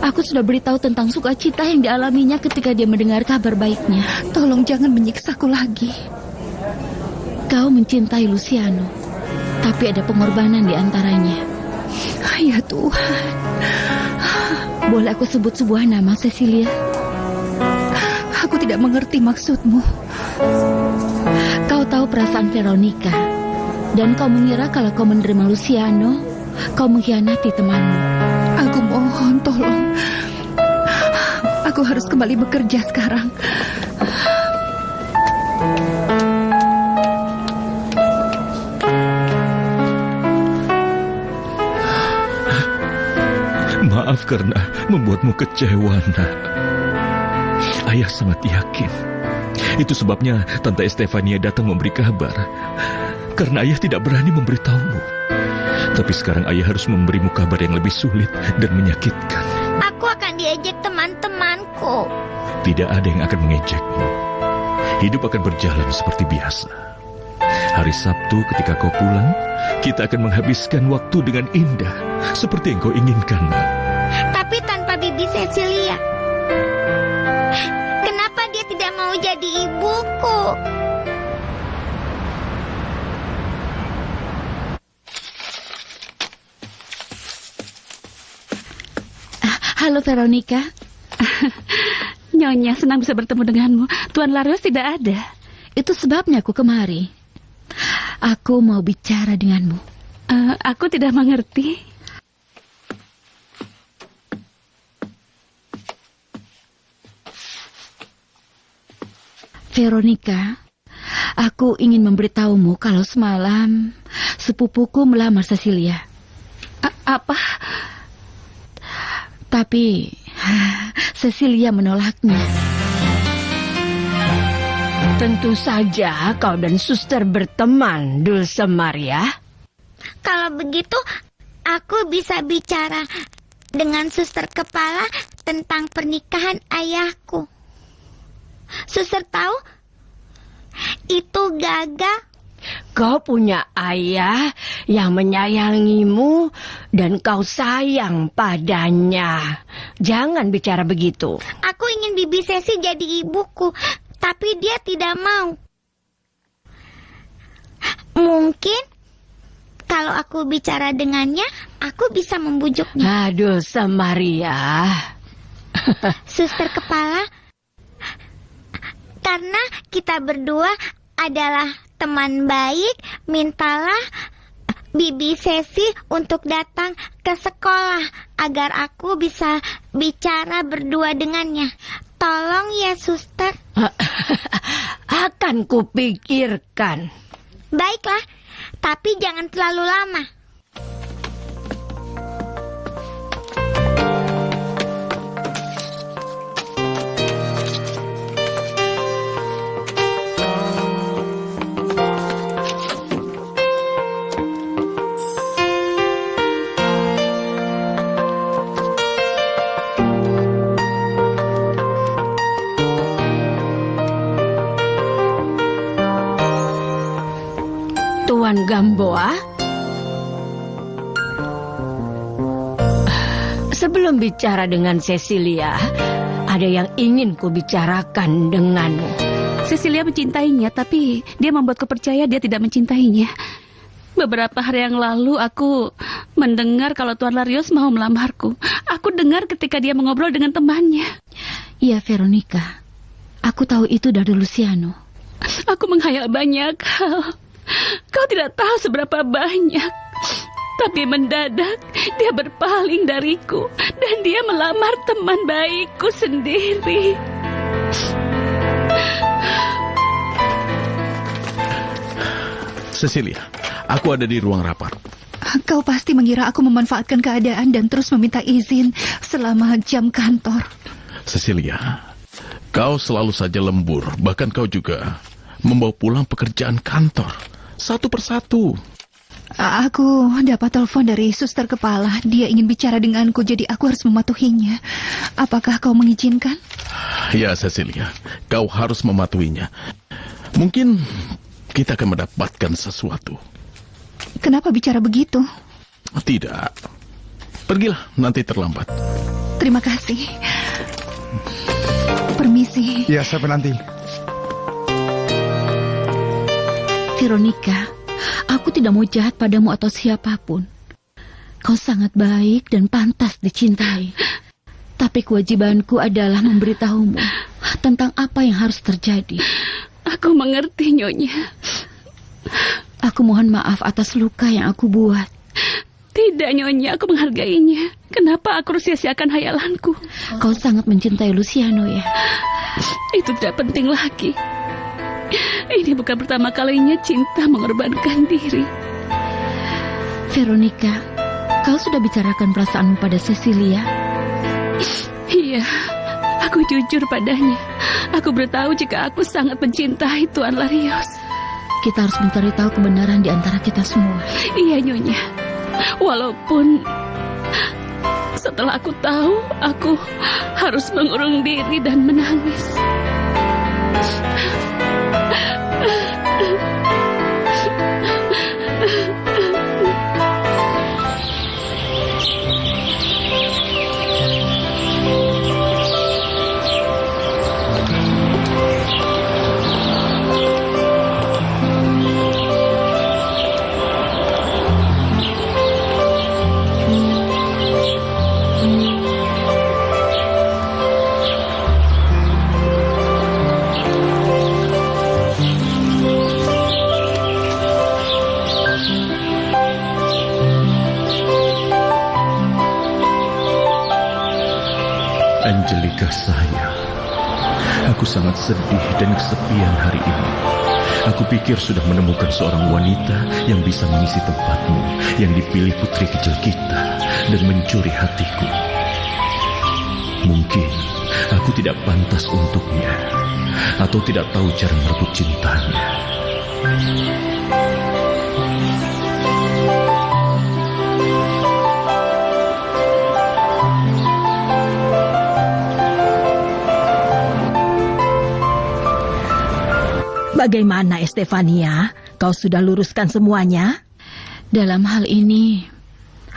Aku sudah beritahu tentang sukacita yang dialaminya ketika dia mendengar kabar baiknya. Tolong jangan menyiksaku lagi. Kau mencintai Luciano, tapi ada pengorbanan di antaranya. Ya Tuhan. Boleh aku sebut sebuah nama, Cecilia? Aku tidak mengerti maksudmu. Kau tahu perasaan Veronica, dan kau mengira kalau kau menerima Luciano, kau mengkhianati temanmu. Aku mohon, tolong. Aku harus kembali bekerja sekarang. Maaf karena membuatmu kecewa, nak. Ayah sangat yakin. Itu sebabnya Tante Estefania datang memberi kabar. Karena ayah tidak berani memberitahumu. Tapi sekarang ayah harus memberimu kabar yang lebih sulit dan menyakitkan. Aku akan diejek teman-temanku. Tidak ada yang akan mengejekmu. Hidup akan berjalan seperti biasa. Hari Sabtu ketika kau pulang, kita akan menghabiskan waktu dengan indah, seperti yang kau inginkan, nak. Tapi tanpa Bibi Cecilia. Kenapa dia tidak mau jadi ibuku? Halo Veronica. Nyonya senang bisa bertemu denganmu. Tuan Larios tidak ada. Itu sebabnya aku kemari. Aku mau bicara denganmu. Aku tidak mengerti. Veronica, aku ingin memberitahumu kalau semalam sepupuku melamar Cecilia. Apa? Tapi Cecilia menolaknya. Tentu saja kau dan suster berteman, Dulce Maria. Kalau begitu, aku bisa bicara dengan suster kepala tentang pernikahan ayahku. Suster tahu? Itu Gaga. Kau punya ayah yang menyayangimu dan kau sayang padanya. Jangan bicara begitu. Aku ingin Bibi Sesi jadi ibuku, tapi dia tidak mau. Mungkin kalau aku bicara dengannya, aku bisa membujuknya. Aduh, Maria. Suster kepala, karena kita berdua adalah teman baik, mintalah Bibi Sesi untuk datang ke sekolah agar aku bisa bicara berdua dengannya. Tolong ya, suster. Akan kupikirkan. Baiklah, tapi jangan terlalu lama. Tuan Gamboa, sebelum bicara dengan Cecilia, ada yang ingin kubicarakan denganmu. Cecilia mencintainya, tapi dia membuatku percaya dia tidak mencintainya. Beberapa hari yang lalu aku mendengar kalau Tuan Larios mau melamarku. Aku dengar ketika dia mengobrol dengan temannya. Iya, Veronica. Aku tahu itu dari Luciano. Aku menghayal banyak hal. Kau tidak tahu seberapa banyak. Tapi mendadak dia berpaling dariku dan dia melamar teman baikku sendiri. Cecilia, aku ada di ruang rapat. Kau pasti mengira aku memanfaatkan keadaan dan terus meminta izin selama jam kantor. Cecilia, kau selalu saja lembur. Bahkan kau juga membawa pulang pekerjaan kantor satu persatu. Aku dapat telepon dari suster kepala. Dia ingin bicara denganku, jadi aku harus mematuhinya. Apakah kau mengizinkan? Ya, Cecilia, kau harus mematuhinya. Mungkin kita akan mendapatkan sesuatu. Kenapa bicara begitu? Tidak. Pergilah, nanti terlambat. Terima kasih. Permisi. Ya, saya penanti. Veronica, aku tidak mau jahat padamu atau siapapun. Kau sangat baik dan pantas dicintai. Tapi kewajibanku adalah memberitahumu tentang apa yang harus terjadi. Aku mengerti, Nyonya. Aku mohon maaf atas luka yang aku buat. Tidak, Nyonya, aku menghargainya. Kenapa aku harus sia-siakan hayalanku? Kau sangat mencintai Luciano, ya? Itu tidak penting lagi. Ini bukan pertama kalinya cinta mengorbankan diri. Veronica, kau sudah bicarakan perasaanmu pada Cecilia? Iya, aku jujur padanya. Aku beritahu jika aku sangat mencintai Tuan Larios. Kita harus mencari tahu kebenaran di antara kita semua. Iya, Nyonya. Walaupun setelah aku tahu, aku harus mengurung diri dan menangis. Angelika sayang, aku sangat sedih dan kesepian hari ini. Aku pikir sudah menemukan seorang wanita yang bisa mengisi tempatmu, yang dipilih putri kecil kita dan mencuri hatiku. Mungkin aku tidak pantas untuknya, atau tidak tahu cara merebut cintanya. Bagaimana, Estefania? Kau sudah luruskan semuanya? Dalam hal ini,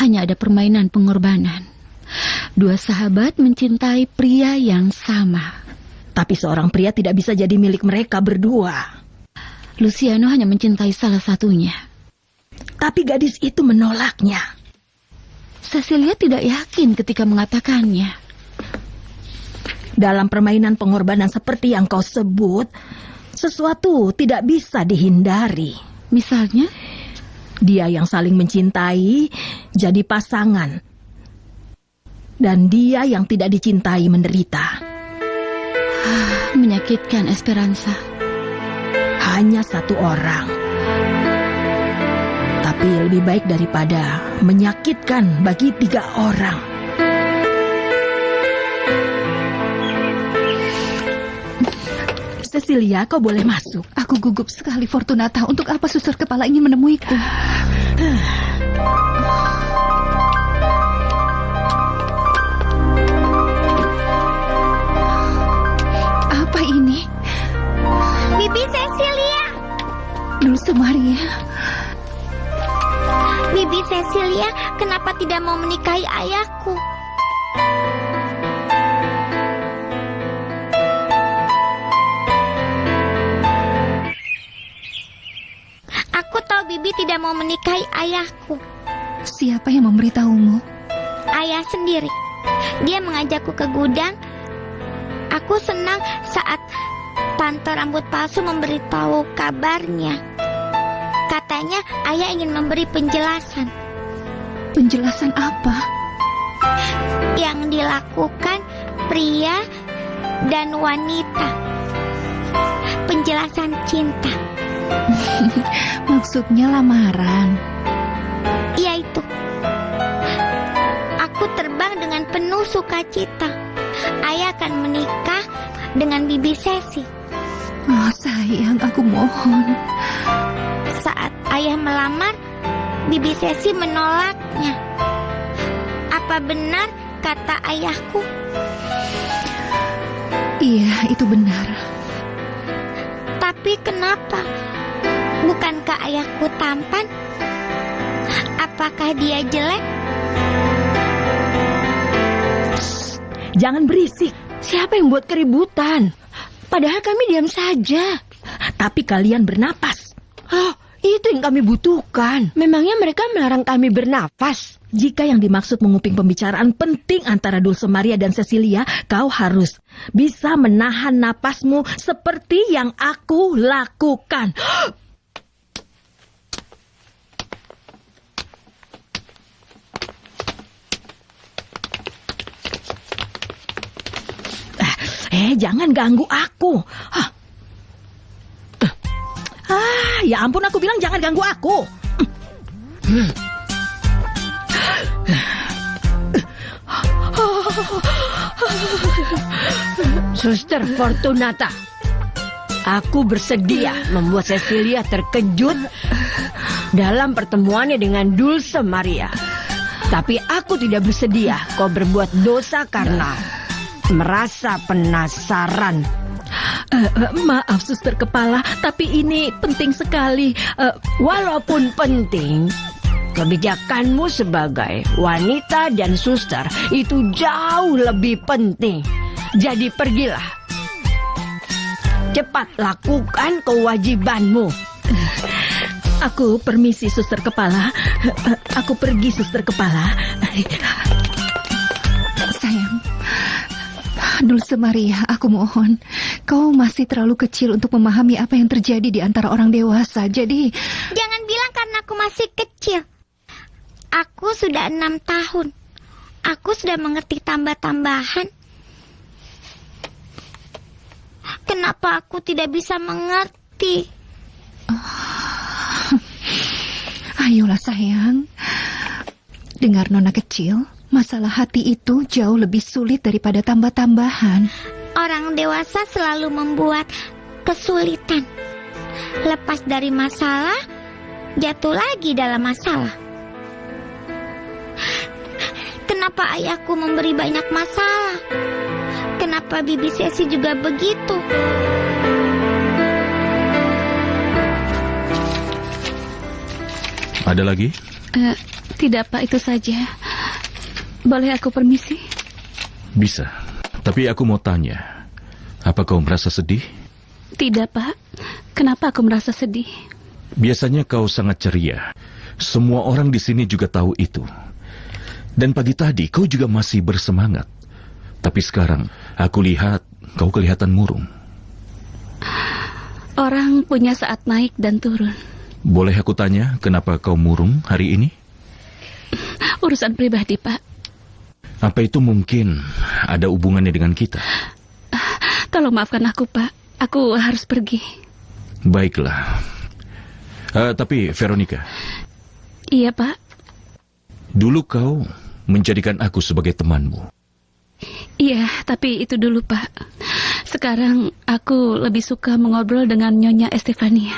hanya ada permainan pengorbanan. Dua sahabat mencintai pria yang sama. Tapi seorang pria tidak bisa jadi milik mereka berdua. Luciano hanya mencintai salah satunya. Tapi gadis itu menolaknya. Cecilia tidak yakin ketika mengatakannya. Dalam permainan pengorbanan seperti yang kau sebut, sesuatu tidak bisa dihindari. Misalnya? Dia yang saling mencintai jadi pasangan. Dan dia yang tidak dicintai menderita. Menyakitkan, Esperanza. Hanya satu orang. Tapi lebih baik daripada menyakitkan bagi 3 orang. Cecilia, kau boleh masuk. Aku gugup sekali, Fortunata. Untuk apa susur kepala ingin menemuiku? Apa ini? Bibi Cecilia. Dulce Maria. Bibi Cecilia, kenapa tidak mau menikahi ayahku? Aku tahu Bibi tidak mau menikahi ayahku. Siapa yang memberitahumu? Ayah sendiri. Dia mengajakku ke gudang. Aku senang saat Tante Rambut Palsu memberitahu kabarnya. Katanya ayah ingin memberi penjelasan. Penjelasan apa? Yang dilakukan pria dan wanita. Penjelasan cinta. Maksudnya lamaran. Iya itu. Aku terbang dengan penuh sukacita. Ayah akan menikah dengan Bibi Sesi. Oh sayang, aku mohon. Saat ayah melamar, Bibi Sesi menolaknya. Apa benar kata ayahku? Iya, itu benar. Tapi kenapa? Bukankah ayahku tampan? Apakah dia jelek? jangan berisik. Siapa yang buat keributan? Padahal kami diam saja. Tapi kalian bernapas. Oh, itu yang kami butuhkan. Memangnya mereka melarang kami bernafas? Jika yang dimaksud menguping pembicaraan penting antara Dulce Maria dan Cecilia, kau harus bisa menahan napasmu seperti yang aku lakukan. Jangan ganggu aku. Ya ampun, aku bilang jangan ganggu aku. Suster Fortunata, aku bersedia membuat Cecilia terkejut dalam pertemuannya dengan Dulce Maria. Tapi aku tidak bersedia kau berbuat dosa karena merasa penasaran. Maaf, Suster Kepala, tapi ini penting sekali. Walaupun penting, kebijakanmu sebagai wanita dan suster itu jauh lebih penting. Jadi pergilah. Cepat lakukan kewajibanmu. Aku permisi, Suster Kepala. Aku pergi, Suster Kepala. Sayang, Dulce Maria, aku mohon. Kau masih terlalu kecil untuk memahami apa yang terjadi di antara orang dewasa. Jadi... Jangan bilang karena aku masih kecil. Aku sudah 6 tahun. Aku sudah mengerti tambah-tambahan. Kenapa aku tidak bisa mengerti? Ayolah sayang. Dengar Nona kecil, masalah hati itu jauh lebih sulit daripada tambah-tambahan. Orang dewasa selalu membuat kesulitan. Lepas dari masalah, jatuh lagi dalam masalah. Kenapa ayahku memberi banyak masalah? Kenapa Bibi Sesi juga begitu? Ada lagi? Tidak, Pak, itu saja. Boleh aku permisi? Bisa. Tapi aku mau tanya, apa kau merasa sedih? Tidak, Pak. Kenapa aku merasa sedih? Biasanya kau sangat ceria. Semua orang di sini juga tahu itu. Dan pagi tadi kau juga masih bersemangat. Tapi sekarang aku lihat kau kelihatan murung. Orang punya saat naik dan turun. Boleh aku tanya kenapa kau murung hari ini? Urusan pribadi, Pak. Apa itu mungkin ada hubungannya dengan kita? Tolong maafkan aku, Pak. Aku harus pergi. Baiklah. Tapi Veronica. Iya, Pak. Dulu kau menjadikan aku sebagai temanmu. Iya, tapi itu dulu, Pak. Sekarang aku lebih suka mengobrol dengan Nyonya Estefania.